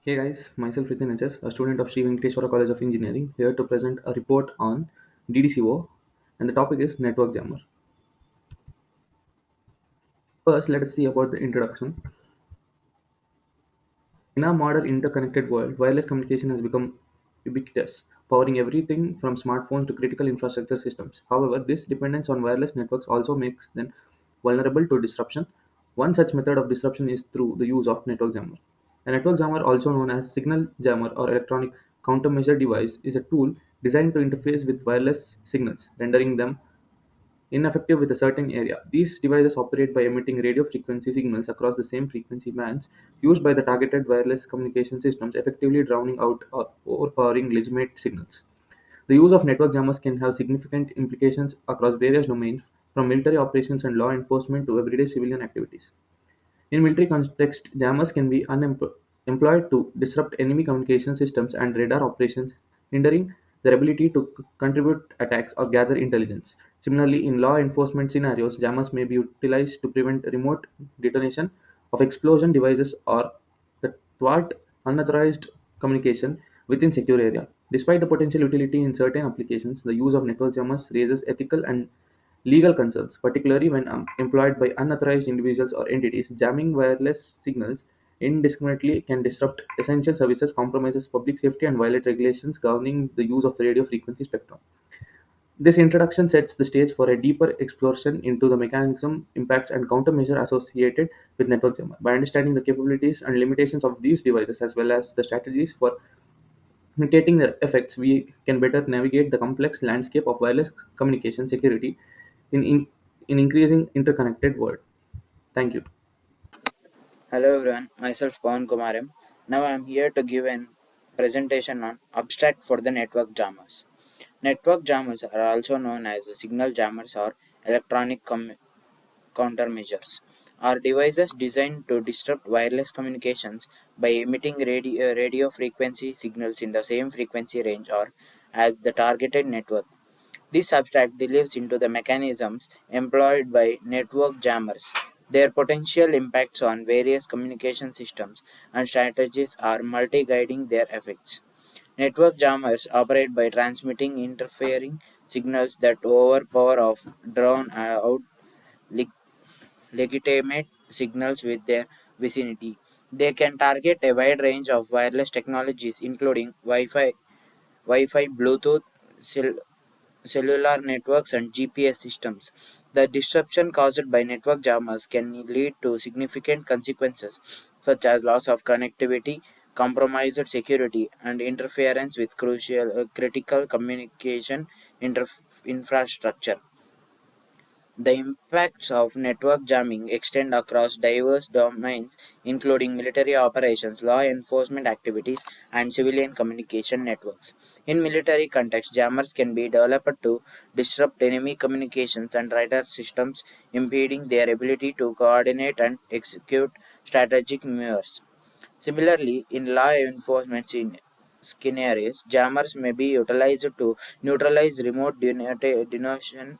Hey guys, myself Ritin HS, a student of Sri Venkateswara College of Engineering, here to present a report on ddco, and the topic is network jammer. First, let us see about the introduction. In our modern interconnected world, wireless communication has become ubiquitous, powering everything from smartphones to critical infrastructure systems. However, this dependence on wireless networks also makes them vulnerable to disruption. One such method of disruption is through the use of network jammer. A network jammer, also known as signal jammer or electronic countermeasure device, is a tool designed to interface with wireless signals, rendering them ineffective with a certain area. These devices operate by emitting radio frequency signals across the same frequency bands used by the targeted wireless communication systems, effectively drowning out or overpowering legitimate signals. The use of network jammers can have significant implications across various domains, from military operations and law enforcement to everyday civilian activities. In military context, jammers can be employed to disrupt enemy communication systems and radar operations, hindering their ability to contribute attacks or gather intelligence. Similarly, in law enforcement scenarios, jammers may be utilized to prevent remote detonation of explosion devices or the thwart unauthorized communication within secure area. Despite the potential utility in certain applications, the use of network jammers raises ethical and legal concerns, particularly when employed by unauthorized individuals or entities. Jamming wireless signals indiscriminately can disrupt essential services, compromises public safety, and violate regulations governing the use of radio frequency spectrum. This introduction sets the stage for a deeper exploration into the mechanism, impacts, and countermeasure associated with network jammer. By understanding the capabilities and limitations of these devices, as well as the strategies for mitigating their effects, we can better navigate the complex landscape of wireless communication security in increasing interconnected world. Thank you. Hello everyone, myself Pawan Kumaram. Now I am here to give an presentation on abstract for the network jammers. Network jammers are also known as signal jammers or electronic countermeasures. Are devices designed to disrupt wireless communications by emitting radio frequency signals in the same frequency range or as the targeted network. This abstract delves into the mechanisms employed by network jammers. Their potential impacts on various communication systems and strategies are multi-guiding their effects. Network jammers operate by transmitting interfering signals that overpower or drown out leg- legitimate signals with their vicinity. They can target a wide range of wireless technologies including Wi-Fi, Bluetooth, cellular networks, and GPS systems. The disruption caused by network jammers can lead to significant consequences, such as loss of connectivity, compromised security, and interference with critical communication infrastructure. The impacts of network jamming extend across diverse domains, including military operations, law enforcement activities, and civilian communication networks. In military context, jammers can be developed to disrupt enemy communications and radar systems, impeding their ability to coordinate and execute strategic maneuvers. Similarly, in law enforcement scenarios, jammers may be utilized to neutralize remote denotation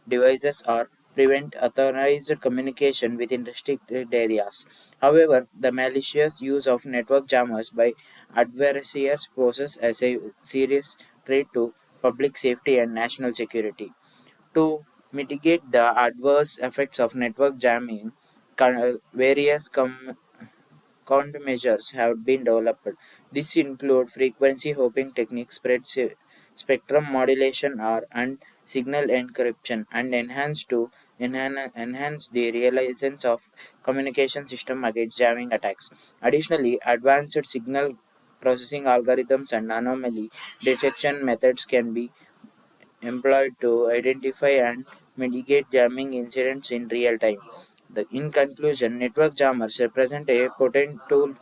devices or prevent unauthorized communication within restricted areas. However, the malicious use of network jammers by adversaries poses as a serious threat to public safety and national security. To mitigate the adverse effects of network jamming, various countermeasures have been developed. These include frequency hopping techniques, spectrum modulation or and signal encryption, and enhance the realizations of communication system against jamming attacks. Additionally, advanced signal processing algorithms and anomaly detection methods can be employed to identify and mitigate jamming incidents in real time. In conclusion, network jammers represent a potent tool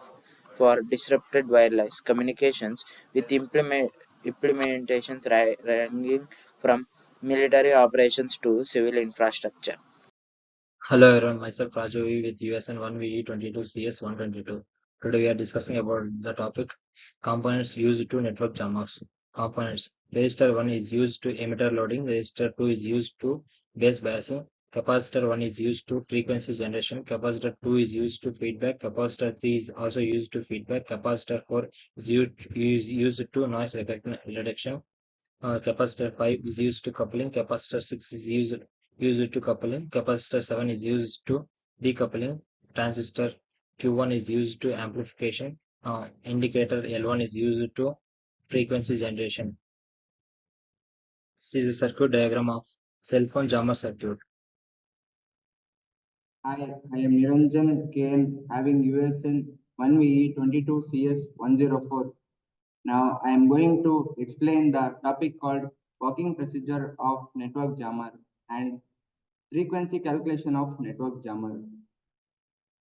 for disrupted wireless communications with implementations ranging from military operations to civil infrastructure. Hello everyone, myself Raju with USN 1VE22 CS122. Today we are discussing about the topic components used to network jammers. Components. Register 1 is used to emitter loading, register 2 is used to base biasing, Capacitor 1 is used to frequency generation. Capacitor 2 is used to feedback. Capacitor 3 is also used to feedback. Capacitor 4 is used to noise reduction. Capacitor 5 is used to coupling. Capacitor 6 is used to coupling. Capacitor 7 is used to decoupling. Transistor Q1 is used to amplification. Indicator L1 is used to frequency generation. This is a circuit diagram of cell phone jammer circuit. Hi, I am Niranjan KN having USN 1VE 22CS104. Now I am going to explain the topic called working procedure of network jammer and frequency calculation of network jammer.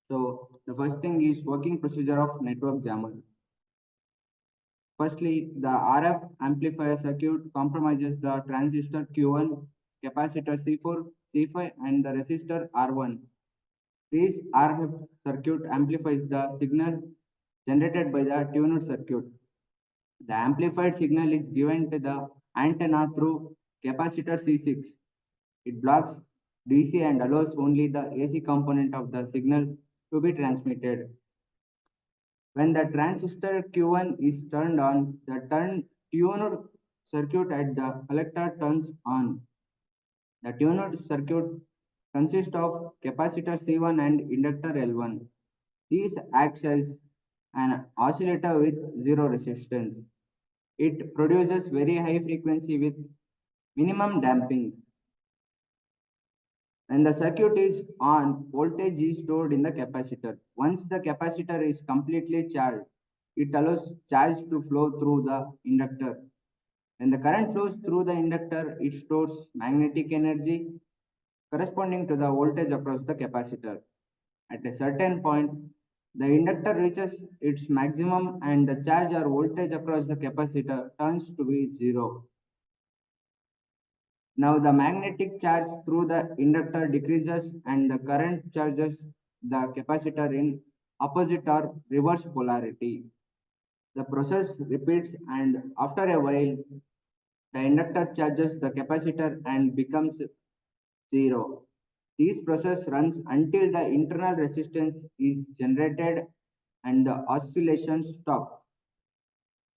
So the first thing is working procedure of network jammer. Firstly, the RF amplifier circuit compromises the transistor Q1, capacitor C4, C5 and the resistor R1. This RF circuit amplifies the signal generated by the tuner circuit. The amplified signal is given to the antenna through capacitor C6. It blocks DC and allows only the AC component of the signal to be transmitted. When the transistor Q1 is turned on, the tuned circuit at the collector turns on. The tuned circuit consists of capacitor C1 and inductor L1. These acts as an oscillator with zero resistance. It produces very high frequency with minimum damping. When the circuit is on, voltage is stored in the capacitor. Once the capacitor is completely charged, it allows charge to flow through the inductor. When the current flows through the inductor, it stores magnetic energy corresponding to the voltage across the capacitor. At a certain point, the inductor reaches its maximum and the charge or voltage across the capacitor turns to be zero. Now the magnetic charge through the inductor decreases and the current charges the capacitor in opposite or reverse polarity. The process repeats and after a while the inductor charges the capacitor and becomes zero. This process runs until the internal resistance is generated and the oscillations stop.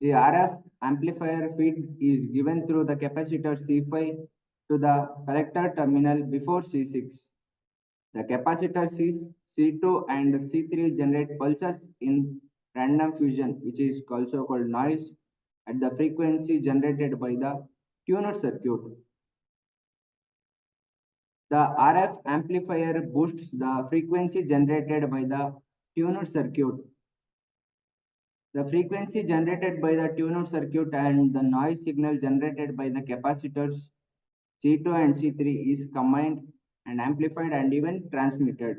The RF amplifier feed is given through the capacitor C5 to the collector terminal before C6. The capacitor C2 and C3 generate pulses in random fusion, which is also called noise, at the frequency generated by the tuner circuit. The RF amplifier boosts the frequency generated by the tuner circuit. The frequency generated by the tuner circuit and the noise signal generated by the capacitors C2 and C3 is combined and amplified and even transmitted.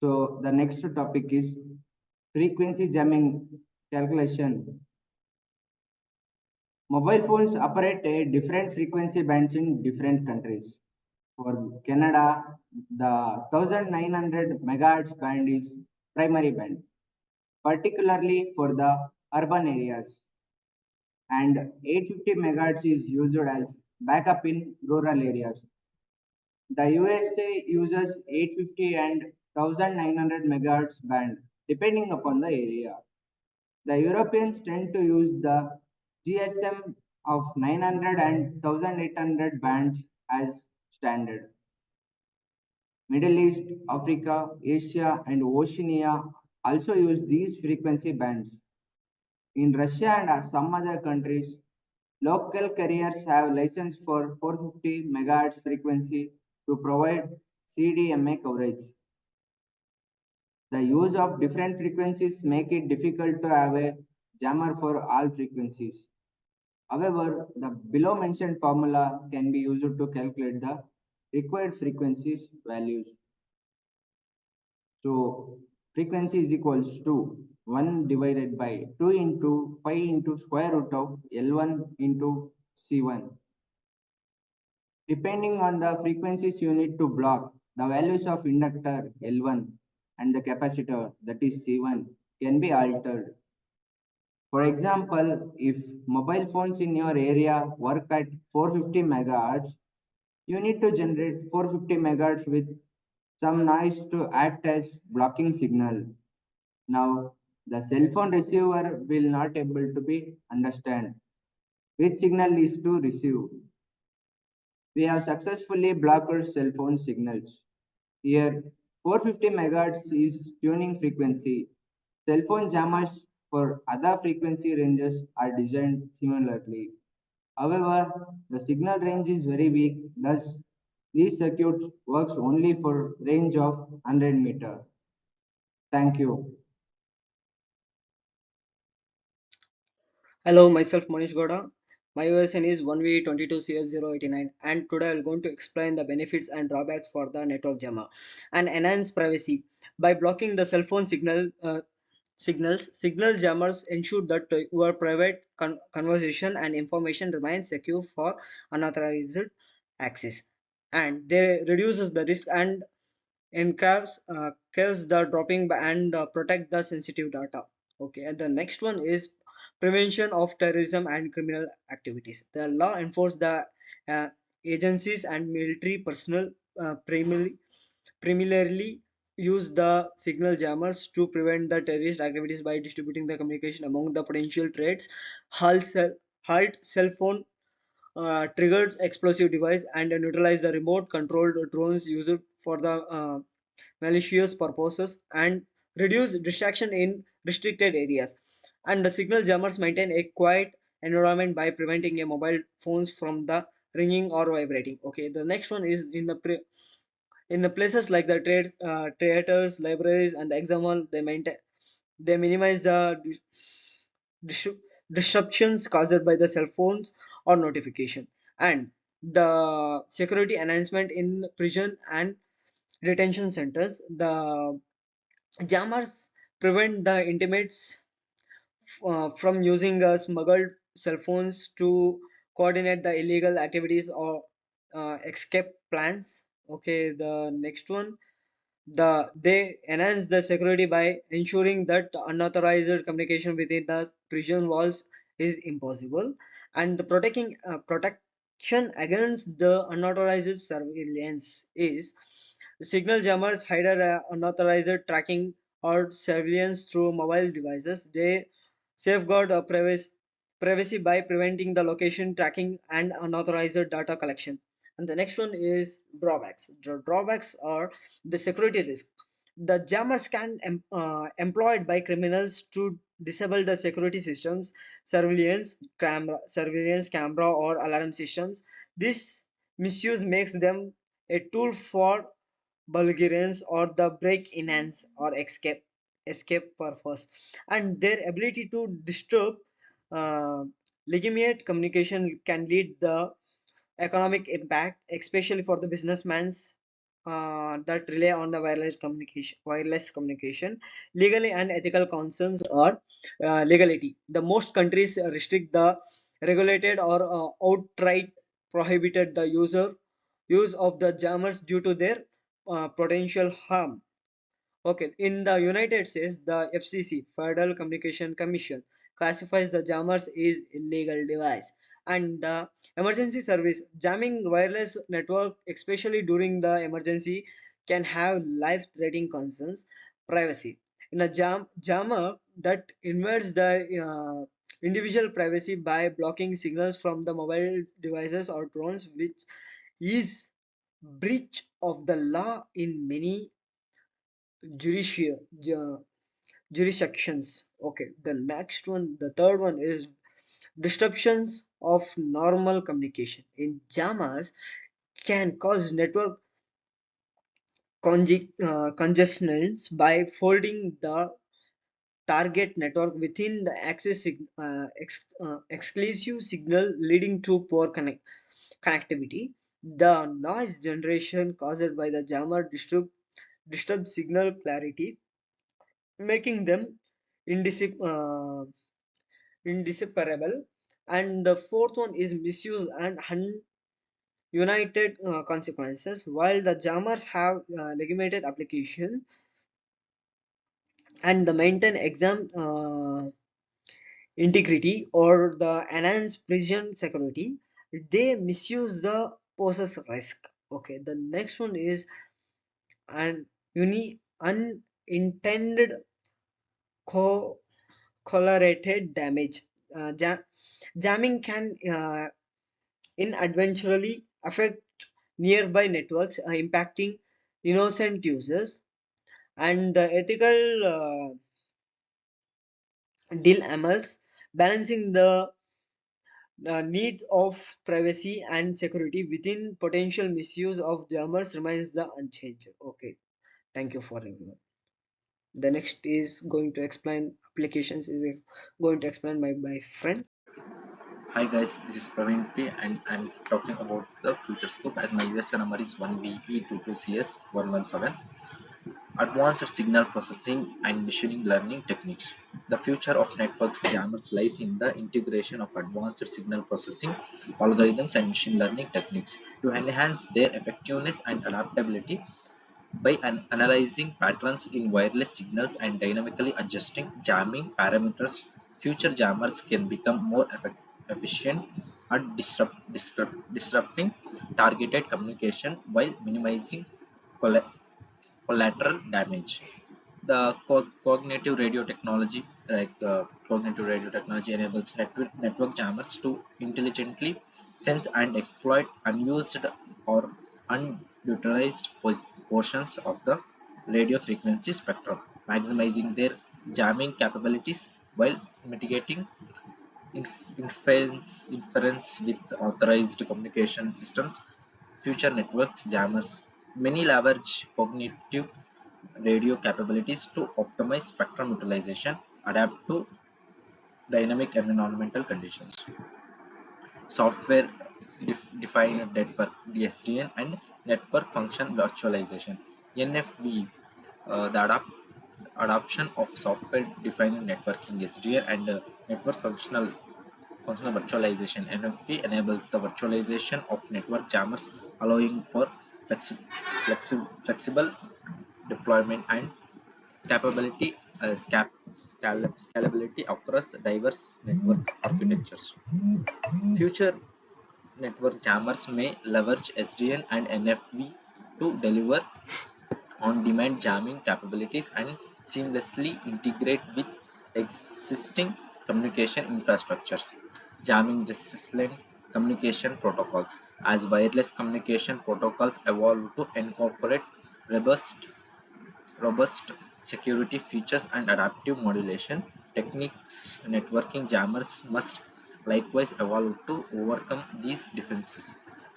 So the next topic is frequency jamming calculation. Mobile phones operate at different frequency bands in different countries. For Canada, the 1900 megahertz band is primary band, particularly for the urban areas, and 850 megahertz is used as backup in rural areas. The USA uses 850 and 1900 megahertz band depending upon the area. The Europeans tend to use the GSM of 900 and 1800 bands as standard. Middle East, Africa, Asia, and Oceania also use these frequency bands. In Russia and some other countries, local carriers have license for 450 MHz frequency to provide CDMA coverage. The use of different frequencies make it difficult to have a jammer for all frequencies. However, the below mentioned formula can be used to calculate the required frequencies values. So frequency is equals to 1 divided by 2 into pi into square root of L1 into C1. Depending on the frequencies you need to block, the values of inductor L1 and the capacitor that is C1 can be altered. For example, if mobile phones in your area work at 450 megahertz, you need to generate 450 megahertz with some noise to act as blocking signal. Now, the cell phone receiver will not able to be understand which signal is to receive. We have successfully blocked cell phone signals. Here, 450 MHz is tuning frequency. Cell phone jammers for other frequency ranges are designed similarly. However, the signal range is very weak, thus this circuit works only for range of 100 meter. Thank you. Hello, myself Manish Goda. My OSN is 1V22CS089 and today I'm going to explain the benefits and drawbacks for the network jammer and enhance privacy. By blocking the cell phone signal jammers ensure that your private conversation and information remains secure for unauthorized access, and they reduces the risk and curves the dropping and protect the sensitive data. Okay, and the next one is prevention of terrorism and criminal activities. The law enforce the uh, agencies and military personnel primarily use the signal jammers to prevent the terrorist activities by distributing the communication among the potential threats. Halt cell phone triggers explosive device and neutralize the remote controlled drones used for the malicious purposes and reduce distraction in restricted areas. And the signal jammers maintain a quiet environment by preventing a mobile phones from the ringing or vibrating. Okay, the next one is in the places like the theaters, libraries, and the exam hall. They minimize the dis- disruptions caused by the cell phones or notification, and the security enhancement in prison and detention centers. The jammers prevent the intimates from using smuggled cell phones to coordinate the illegal activities or escape plans. Okay, the next one, they enhance the security by ensuring that unauthorized communication within the prison walls is impossible, and the protection against the unauthorized surveillance is signal jammers hide unauthorized tracking or surveillance through mobile devices. They safeguard privacy by preventing the location tracking and unauthorized data collection. And the next one is drawbacks. The drawbacks are the security risk. The jammers can employed by criminals to disable the security systems, surveillance camera or alarm systems. This misuse makes them a tool for Bulgarians or the break enhance or escape purpose, and their ability to disturb uh, legitimate communication can lead the economic impact, especially for the businessmen's that rely on the wireless communication. Legally and ethical concerns are legality. The most countries restrict the regulated or outright prohibited the use of the jammers due to their potential harm. Okay, in the United States, the FCC, Federal Communication Commission, classifies the jammers as illegal device, and the emergency service jamming wireless network, especially during the emergency, can have life-threatening concerns. Privacy in a jammer that invades the individual privacy by blocking signals from the mobile devices or drones, which is breach of the law in many judicial jurisdictions. Okay, the next one, the third one is disruptions of normal communication. In jammers can cause network congestions by folding the target network within the exclusive signal, leading to poor connectivity. The noise generation caused by the jammer disturb signal clarity, making them indisseparable. And the fourth one is misuse and united consequences. While the jammers have legitimate application and the maintain exam integrity or the enhanced precision security, they misuse the poses risk. Okay, the next one is an unintended co correlated damage. Jamming can inadvertently affect nearby networks, impacting innocent users, and the ethical dilemmas balancing the needs of privacy and security within potential misuse of jammers remains the unchanged. Okay, thank you for everyone. The next is going to explain applications is going to explain my friend. Hi guys, this is Praveen P and I'm talking about the future scope as my USA number is 1VE22CS117. Advanced signal processing and machine learning techniques. The future of networks jammers lies in the integration of advanced signal processing algorithms and machine learning techniques to enhance their effectiveness and adaptability by analyzing patterns in wireless signals and dynamically adjusting jamming parameters. Future jammers can become more efficient at disrupting targeted communication while minimizing collateral damage. The cognitive radio technology, cognitive radio technology, enables network jammers to intelligently sense and exploit unused or unutilized portions of the radio frequency spectrum, maximizing their jamming capabilities while mitigating inference with authorized communication systems. Future networks jammers many leverage cognitive radio capabilities to optimize spectrum utilization, adapt to dynamic environmental conditions. Software defined network (DSDN) and network function virtualization (NFV). The adoption of software defined networking (SDN) and network functional virtualization (NFV) enables the virtualization of network jammers, allowing for flexible deployment and scalability across diverse network architectures. Future network jammers may leverage SDN and NFV to deliver on-demand jamming capabilities and seamlessly integrate with existing communication infrastructures. Jamming resistant communication protocols. As wireless communication protocols evolve to incorporate robust robust security features and adaptive modulation techniques, networking jammers must likewise evolve to overcome these defenses.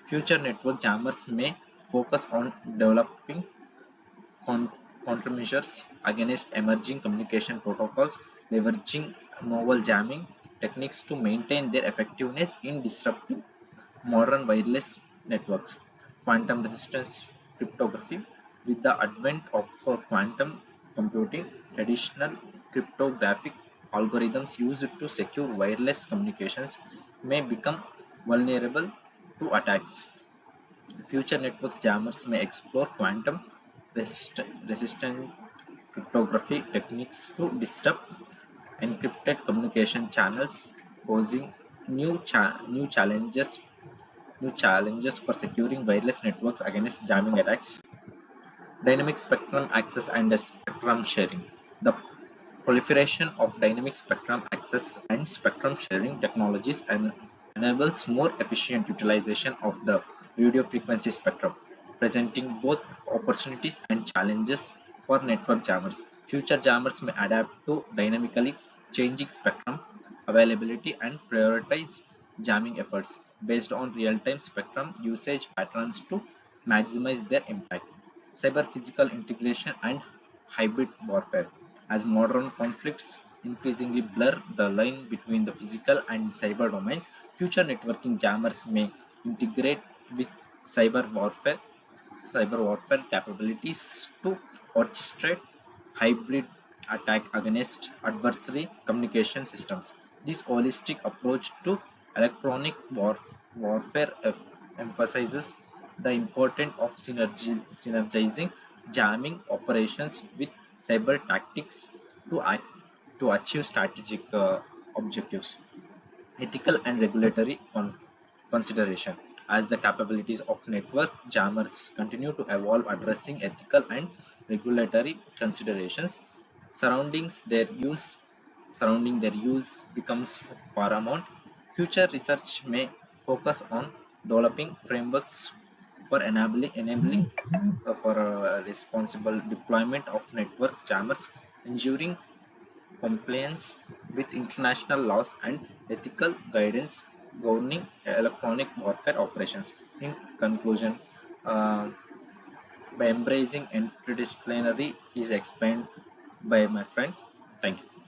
Future network jammers may focus on developing con- countermeasures against emerging communication protocols, leveraging novel jamming techniques to maintain their effectiveness in disrupting modern wireless networks. Quantum resistance cryptography. With the advent of quantum computing, traditional cryptographic algorithms used to secure wireless communications may become vulnerable to attacks. Future networks jammers may explore quantum resistant cryptography techniques to disrupt encrypted communication channels, posing new challenges for securing wireless networks against jamming attacks. Dynamic spectrum access and spectrum sharing. The proliferation of dynamic spectrum access and spectrum sharing technologies enables more efficient utilization of the radio frequency spectrum, presenting both opportunities and challenges for network jammers. Future jammers may adapt to dynamically changing spectrum availability and prioritize jamming efforts based on real-time spectrum usage patterns to maximize their impact. Cyber physical integration and hybrid warfare. As modern conflicts increasingly blur the line between the physical and cyber domains, future networking jammers may integrate with cyber warfare capabilities to orchestrate hybrid attack against adversary communication systems. This holistic approach to electronic warfare emphasizes the importance of synergizing jamming operations with cyber tactics to achieve strategic objectives: ethical and regulatory consideration. As the capabilities of network jammers continue to evolve, addressing ethical and regulatory considerations surrounding their use becomes paramount. Future research may focus on developing frameworks for enabling for responsible deployment of network jammers, ensuring compliance with international laws and ethical guidance governing electronic warfare operations. In conclusion, uh, by embracing interdisciplinary is explained by my friend. Thank you.